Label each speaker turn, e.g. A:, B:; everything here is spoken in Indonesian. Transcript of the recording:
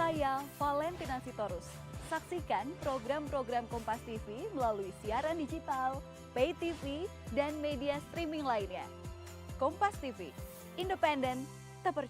A: Saya Valentina Sitorus. Saksikan program-program Kompas TV melalui siaran digital, pay TV, dan media streaming lainnya. Kompas TV, independen, terpercaya.